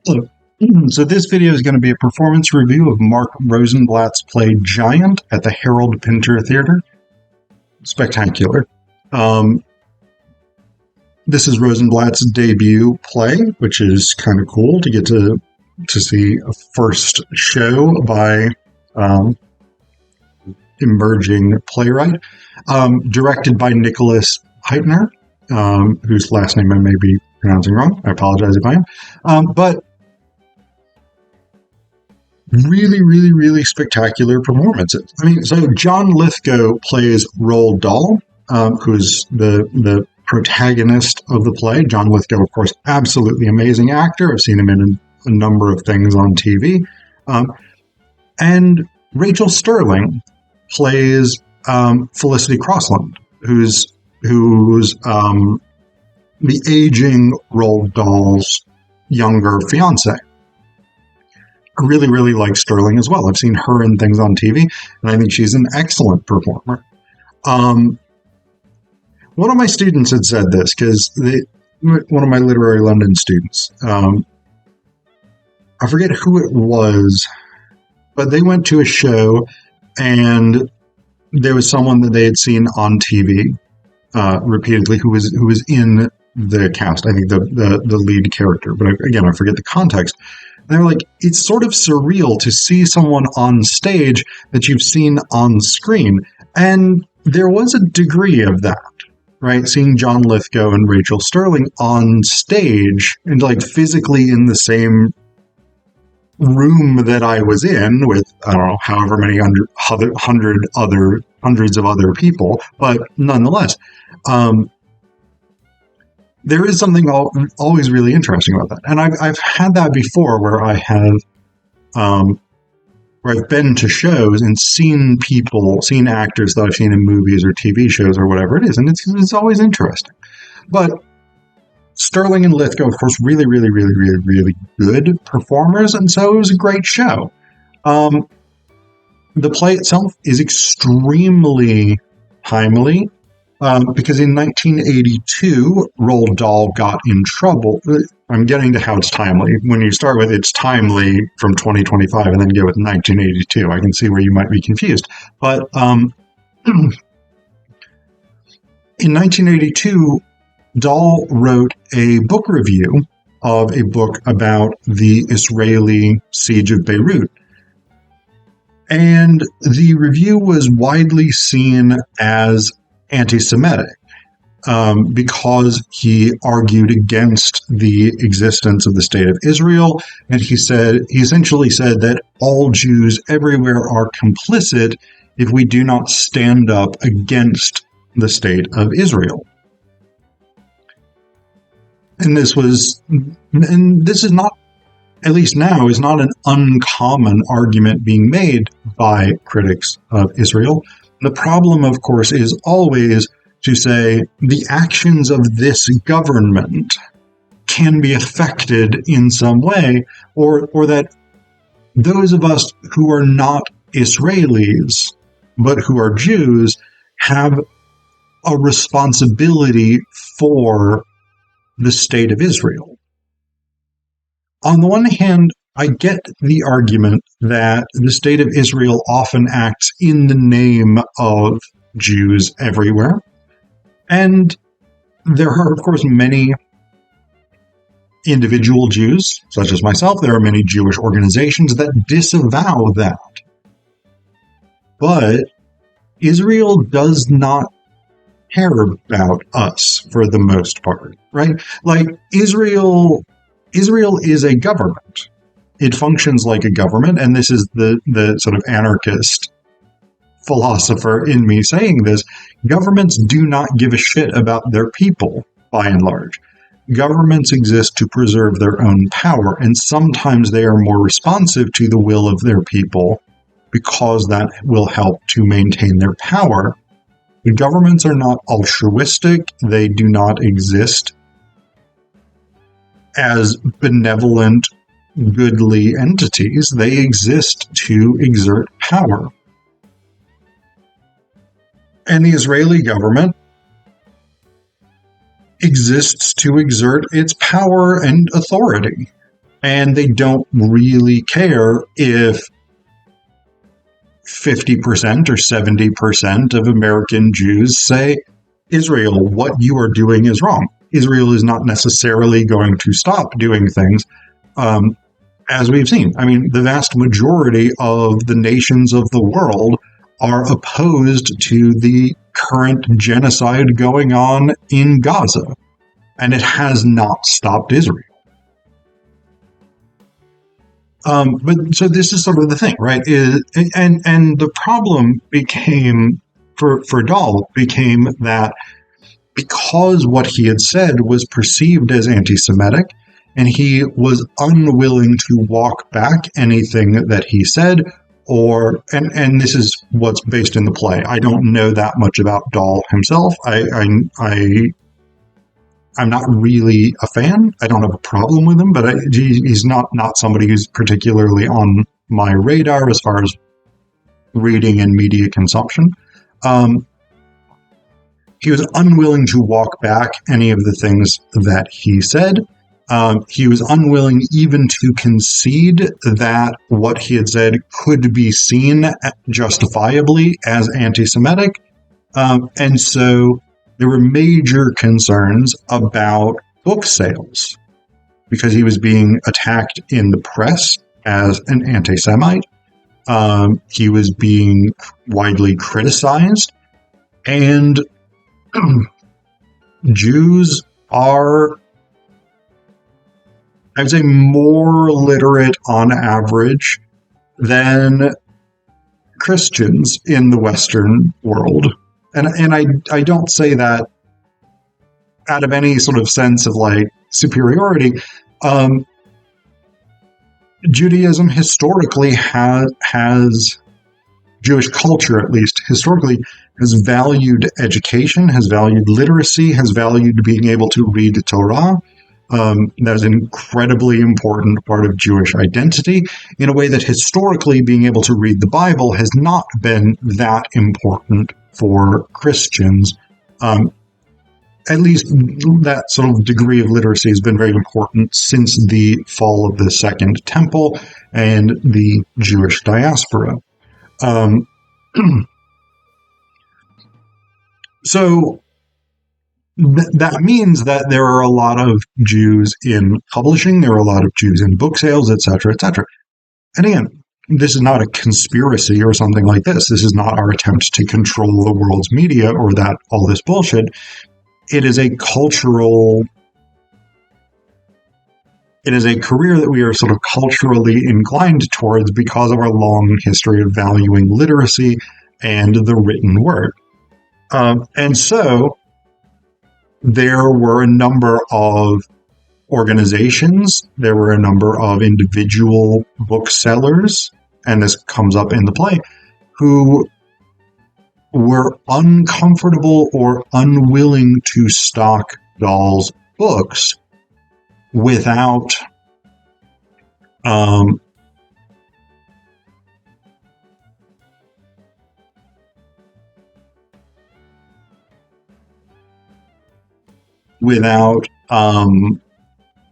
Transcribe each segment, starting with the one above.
Hello. So this video is going to be a performance review of Mark Rosenblatt's play Giant at the Harold Pinter Theatre. Spectacular. This is Rosenblatt's debut play, which is kind of cool to get to see a first show by emerging playwright. Directed by Nicholas Hytner, whose last name I may be pronouncing wrong. I apologize if I am. But really spectacular performances. I mean, so John Lithgow plays Roald Dahl, who's the protagonist of the play. John Lithgow, of course, absolutely amazing actor. I've seen him in a number of things on TV. And Rachel Sterling plays Felicity Crossland, who's the aging Roald Dahl's younger fiance. I really like Sterling as well. I've seen her in things on TV, and I think she's an excellent performer. One of my students had said this, because one of my Literary London students, I forget who it was, but they went to a show, and there was someone that they had seen on TV repeatedly who was in the cast. I think the lead character, but again, I forget the context. And they're like, it's sort of surreal to see someone on stage that you've seen on screen. And there was a degree of that, right? Seeing John Lithgow and Rachel Sterling on stage and like physically in the same room that I was in with, I don't know, however many hundreds of other people, but nonetheless, there is something always really interesting about that. And I've had that before where I have, where I've been to shows and seen actors that I've seen in movies or TV shows or whatever it is. And it's always interesting. But Sterling and Lithgow, of course, really good performers. And so it was a great show. The play itself is extremely timely. Because in 1982, Roald Dahl got in trouble. I'm getting to how it's timely. When you start with it's timely from 2025 and then go with 1982, I can see where you might be confused. But in 1982, Dahl wrote a book review of a book about the Israeli siege of Beirut. And the review was widely seen as anti-Semitic because he argued against the existence of the state of Israel, and he essentially said that all Jews everywhere are complicit if we do not stand up against the state of Israel. And this is not, at least now, is not an uncommon argument being made by critics of Israel. The problem, of course, is always to say the actions of this government can be affected in some way, or that those of us who are not Israelis, but who are Jews, have a responsibility for the state of Israel. On the one hand, I get the argument that the state of Israel often acts in the name of Jews everywhere. And there are, of course, many individual Jews, such as myself. There are many Jewish organizations that disavow that. But Israel does not care about us for the most part, right? Like, Israel is a government. It functions like a government, and this is the sort of anarchist philosopher in me saying this. Governments do not give a shit about their people, by and large. Governments exist to preserve their own power, and sometimes they are more responsive to the will of their people because that will help to maintain their power. The governments are not altruistic. They do not exist as benevolent, goodly entities. They exist to exert power. And the Israeli government exists to exert its power and authority. And they don't really care if 50% or 70% of American Jews say, Israel, what you are doing is wrong. Israel is not necessarily going to stop doing things, as we've seen. I mean, the vast majority of the nations of the world are opposed to the current genocide going on in Gaza, and it has not stopped Israel. But so this is sort of the thing, right? And the problem became for Dahl became that because what he had said was perceived as anti-Semitic, and he was unwilling to walk back anything that he said, and this is what's based in the play. I don't know that much about Dahl himself. I'm not really a fan. I don't have a problem with him, but he's not somebody who's particularly on my radar as far as reading and media consumption. He was unwilling to walk back any of the things that he said. He was unwilling even to concede that what he had said could be seen justifiably as anti-Semitic. And so there were major concerns about book sales because he was being attacked in the press as an anti-Semite. He was being widely criticized, and Jews are, I would say, more literate on average than Christians in the Western world. And I don't say that out of any sort of sense of like superiority. Judaism historically has Jewish culture, at least historically, has valued education, has valued literacy, has valued being able to read the Torah. That is an incredibly important part of Jewish identity in a way that historically being able to read the Bible has not been that important for Christians. At least that sort of degree of literacy has been very important since the fall of the Second Temple and the Jewish diaspora. So that means that there are a lot of Jews in publishing, there are a lot of Jews in book sales, etc., etc. And again, this is not a conspiracy or something like this. This is not our attempt to control the world's media or that all this bullshit. It is a cultural, it is a career that we are sort of culturally inclined towards because of our long history of valuing literacy and the written word. And so there were a number of organizations, there were a number of individual booksellers, and this comes up in the play, who were uncomfortable or unwilling to stock Dahl's books without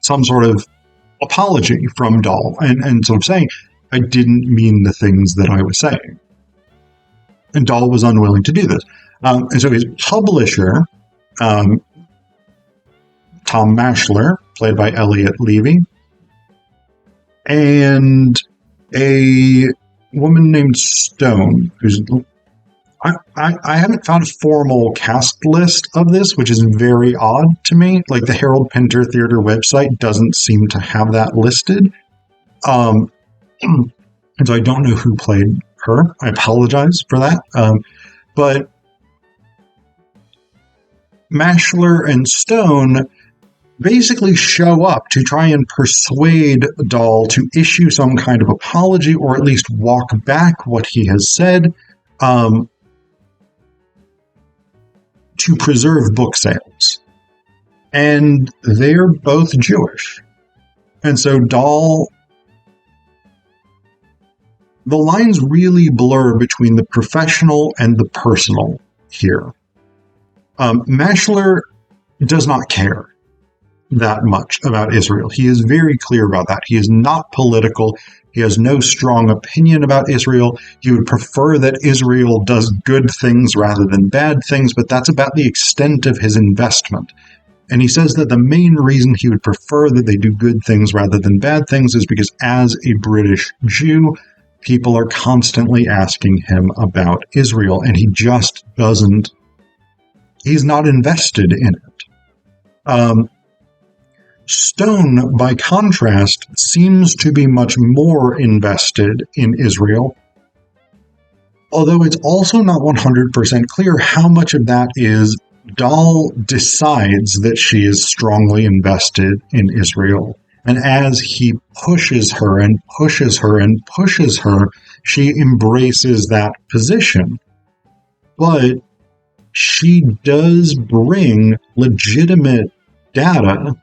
some sort of apology from Dahl and sort of saying, I didn't mean the things that I was saying. And Dahl was unwilling to do this. And so his publisher, Tom Maschler, played by Elliot Levy, and a woman named Stone, who's I haven't found a formal cast list of this, which is very odd to me. Like the Harold Pinter Theatre website doesn't seem to have that listed. And so I don't know who played her. I apologize for that. But Maschler and Stone basically show up to try and persuade Dahl to issue some kind of apology or at least walk back what he has said, to preserve book sales. And they're both Jewish. And so Dahl, the lines really blur between the professional and the personal here. Maschler does not care. that much about Israel. He is very clear about that. He is not political. He has no strong opinion about Israel. He would prefer that Israel does good things rather than bad things, but that's about the extent of his investment. And he says that the main reason he would prefer that they do good things rather than bad things is because as a British Jew, people are constantly asking him about Israel, and he just doesn't, he's not invested in it. Stone, by contrast, seems to be much more invested in Israel, although it's also not 100% clear how much of that is Dahl decides that she is strongly invested in Israel. And as he pushes her and pushes her and pushes her, she embraces that position. But she does bring legitimate data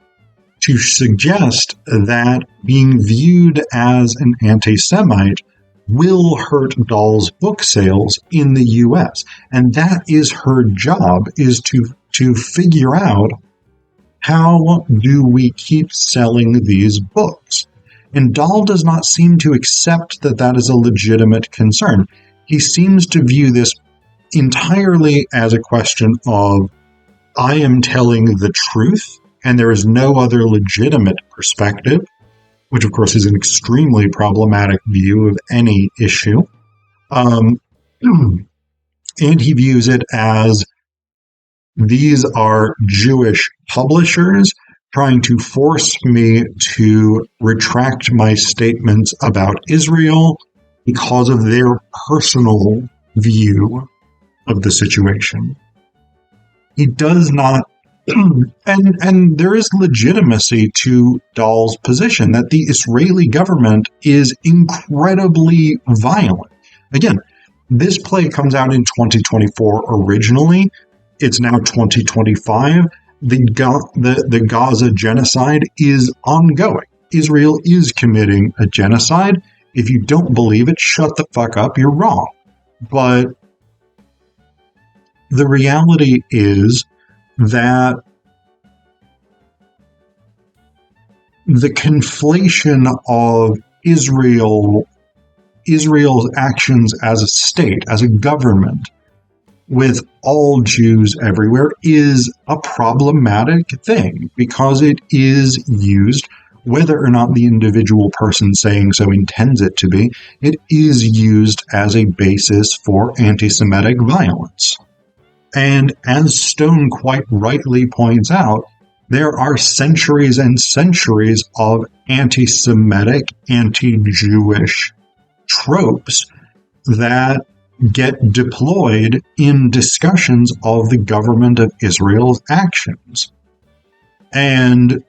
to suggest that being viewed as an anti-Semite will hurt Dahl's book sales in the U.S. And that is her job, is to figure out how do we keep selling these books. And Dahl does not seem to accept that that is a legitimate concern. He seems to view this entirely as a question of, I am telling the truth, and there is no other legitimate perspective, which of course is an extremely problematic view of any issue. And he views it as these are Jewish publishers trying to force me to retract my statements about Israel because of their personal view of the situation. He does not, and there is legitimacy to Dahl's position that the Israeli government is incredibly violent. Again, this play comes out in 2024 originally. It's now 2025. The Gaza genocide is ongoing. Israel is committing a genocide. If you don't believe it, shut the fuck up. You're wrong. But the reality is that the conflation of Israel's actions as a state, as a government, with all Jews everywhere is a problematic thing because it is used, whether or not the individual person saying so intends it to be, it is used as a basis for anti-Semitic violence. And as Stone quite rightly points out, there are centuries and centuries of anti-Semitic, anti-Jewish tropes that get deployed in discussions of the government of Israel's actions. And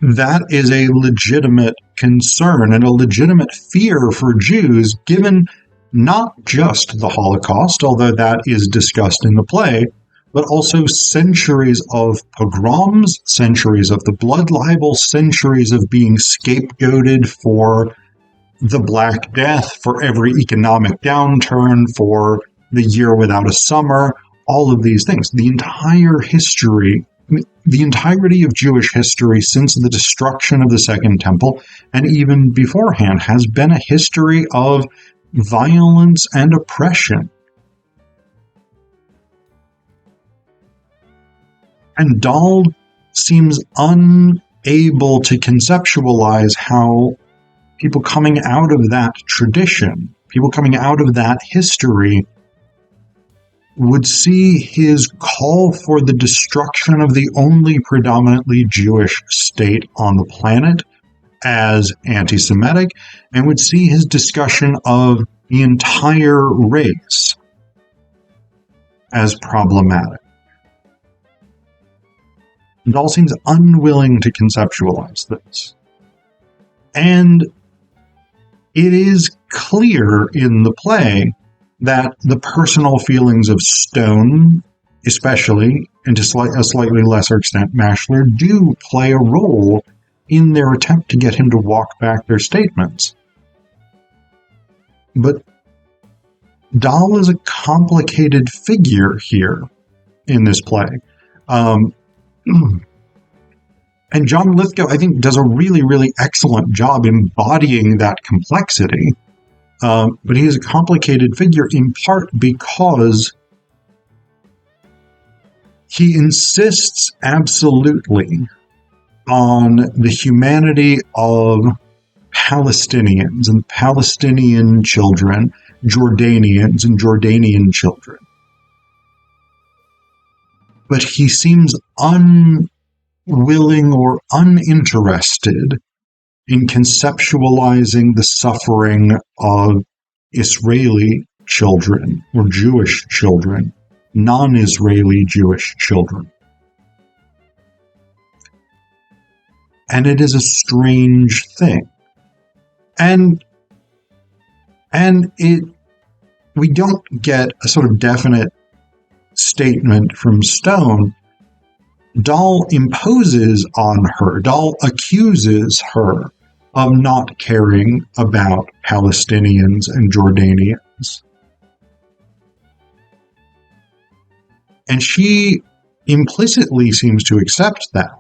that is a legitimate concern and a legitimate fear for Jews, given not just the Holocaust, although that is discussed in the play, but also centuries of pogroms, centuries of the blood libel, centuries of being scapegoated for the Black Death, for every economic downturn, for the year without a summer, all of these things. The entire history, the entirety of Jewish history since the destruction of the Second Temple, and even beforehand, has been a history of violence and oppression. And Dahl seems unable to conceptualize how people coming out of that tradition, people coming out of that history, would see his call for the destruction of the only predominantly Jewish state on the planet as anti-Semitic, and would see his discussion of the entire race as problematic. Dahl seems unwilling to conceptualize this. And it is clear in the play that the personal feelings of Stone, especially, and to a slightly lesser extent Mashler, do play a role in their attempt to get him to walk back their statements. But Dahl is a complicated figure here in this play. And John Lithgow, I think, does a really, really excellent job embodying that complexity. But he is a complicated figure in part because he insists absolutely on the humanity of Palestinians and Palestinian children, Jordanians and Jordanian children. But he seems unwilling or uninterested in conceptualizing the suffering of Israeli children or Jewish children, non-Israeli Jewish children. And it is a strange thing. And we don't get a sort of definite statement from Stone. Dahl imposes on her, Dahl accuses her of not caring about Palestinians and Jordanians. And she implicitly seems to accept that.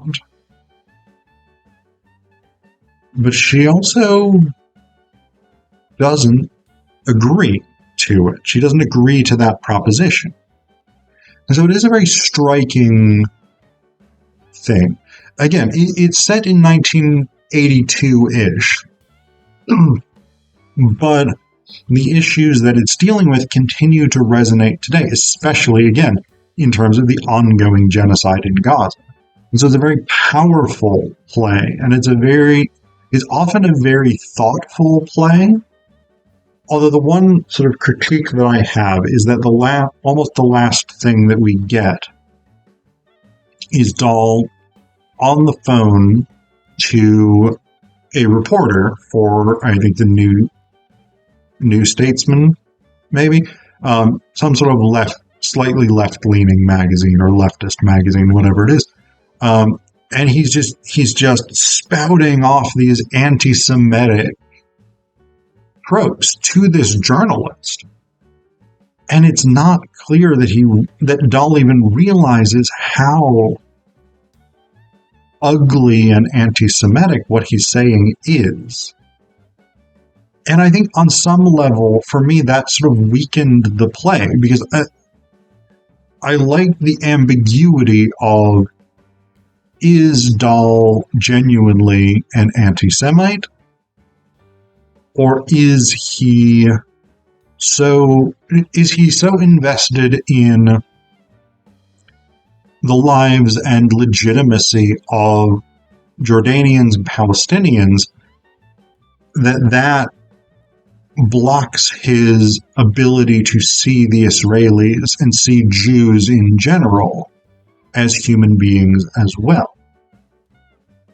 But she also doesn't agree to it. She doesn't agree to that proposition. And so it is a very striking thing. Again, it's set in 1982-ish, but the issues that it's dealing with continue to resonate today, especially, again, in terms of the ongoing genocide in Gaza. And so it's a very powerful play, and it's often a very thoughtful play. Although the one sort of critique that I have is that almost the last thing that we get is Dahl on the phone to a reporter for, I think, the New Statesman, maybe, some sort of slightly left-leaning magazine or leftist magazine, whatever it is. And he's just spouting off these anti-Semitic tropes to this journalist. And it's not clear that Dahl even realizes how ugly and anti-Semitic what he's saying is. And I think on some level, for me, that sort of weakened the play, because I like the ambiguity of, is Dahl genuinely an anti-Semite? Or is he so invested in the lives and legitimacy of Jordanians and Palestinians that blocks his ability to see the Israelis and see Jews in general as human beings as well?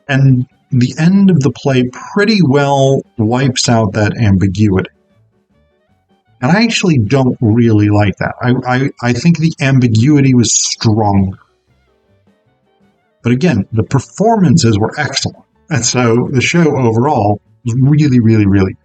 And the end of the play pretty well wipes out that ambiguity. And I actually don't really like that. I think the ambiguity was stronger. But again, the performances were excellent. And so the show overall was really, really, really